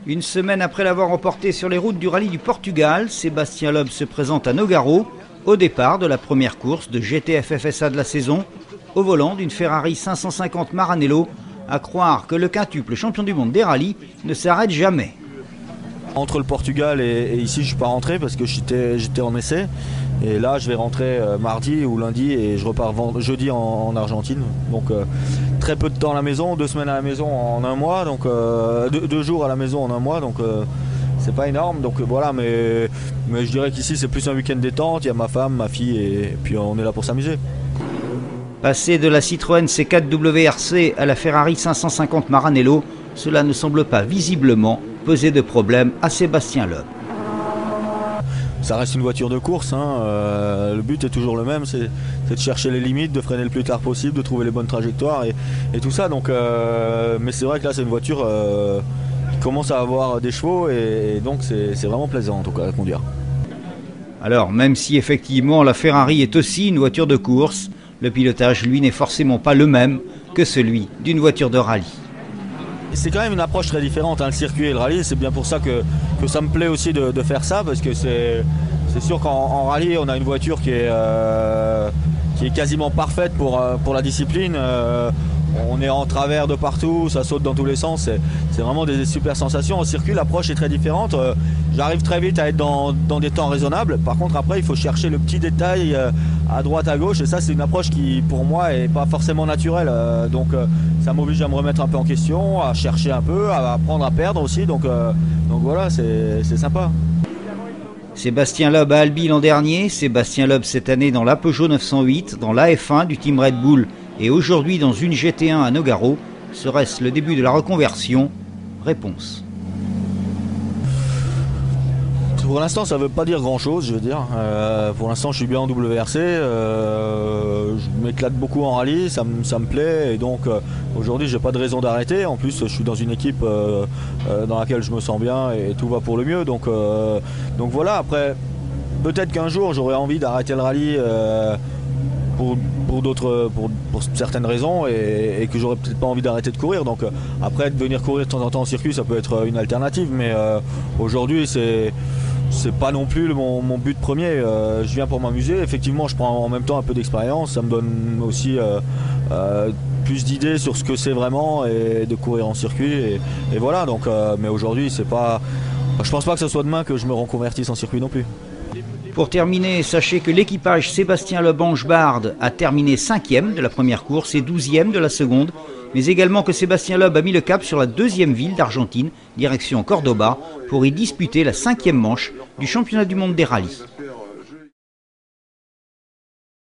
Une semaine après l'avoir emporté sur les routes du rallye du Portugal, Sébastien Loeb se présente à Nogaro, au départ de la première course de GTF-FSA de la saison, au volant d'une Ferrari 550 Maranello, à croire que le quintuple champion du monde des rallyes ne s'arrête jamais. Entre le Portugal et ici, je ne suis pas rentré parce que j'étais en essai. Et là, je vais rentrer mardi ou lundi et je repars jeudi en Argentine. Donc très peu de temps à la maison, 2 semaines à la maison en un mois, donc 2 jours à la maison en un mois, donc c'est pas énorme. Donc voilà, mais je dirais qu'ici c'est plus un week-end détente. Il y a ma femme, ma fille et puis on est là pour s'amuser. Passé de la Citroën C4 WRC à la Ferrari 550 Maranello, cela ne semble pas visiblement poser de problème à Sébastien Loeb. Ça reste une voiture de course, hein. Le but est toujours le même, c'est de chercher les limites, de freiner le plus tard possible, de trouver les bonnes trajectoires et tout ça. Donc, mais c'est vrai que là c'est une voiture qui commence à avoir des chevaux et donc c'est vraiment plaisant en tout cas à conduire. Alors même si effectivement la Ferrari est aussi une voiture de course, le pilotage lui n'est forcément pas le même que celui d'une voiture de rallye. C'est quand même une approche très différente, hein, le circuit et le rallye. C'est bien pour ça que ça me plaît aussi de faire ça, parce que c'est sûr qu'en rallye, on a une voiture qui est quasiment parfaite pour la discipline. On est en travers de partout, ça saute dans tous les sens. C'est vraiment des super sensations. Au circuit, l'approche est très différente. J'arrive très vite à être dans des temps raisonnables. Par contre, après, il faut chercher le petit détail à droite, à gauche. Et ça, c'est une approche qui, pour moi, n'est pas forcément naturelle. Donc, ça m'oblige à me remettre un peu en question, à chercher un peu, à apprendre à perdre aussi. Donc voilà, c'est sympa. Sébastien Loeb à Albi l'an dernier, Sébastien Loeb cette année dans la Peugeot 908, dans la F1 du team Red Bull et aujourd'hui dans une GT1 à Nogaro. Serait-ce le début de la reconversion? Réponse. Pour l'instant, ça ne veut pas dire grand-chose, je veux dire. Pour l'instant, je suis bien en WRC. Je m'éclate beaucoup en rallye, ça me plaît. Et donc, aujourd'hui, je n'ai pas de raison d'arrêter. En plus, je suis dans une équipe dans laquelle je me sens bien et tout va pour le mieux. Donc voilà, après, peut-être qu'un jour, j'aurai envie d'arrêter le rallye pour certaines raisons et que j'aurais peut-être pas envie d'arrêter de courir. Donc après, de venir courir de temps en temps en circuit, ça peut être une alternative. Mais aujourd'hui, c'est pas non plus mon but premier. Je viens pour m'amuser. Effectivement, je prends en même temps un peu d'expérience. Ça me donne aussi plus d'idées sur ce que c'est vraiment et de courir en circuit. Et voilà. Donc, mais aujourd'hui, c'est pas. Je pense pas que ce soit demain que je me reconvertisse en circuit non plus. Pour terminer, sachez que l'équipage Sébastien Loeb Angebard a terminé 5e de la première course et 12e de la seconde, mais également que Sébastien Loeb a mis le cap sur la 2e ville d'Argentine, direction Cordoba, pour y disputer la 5e manche du championnat du monde des rallyes.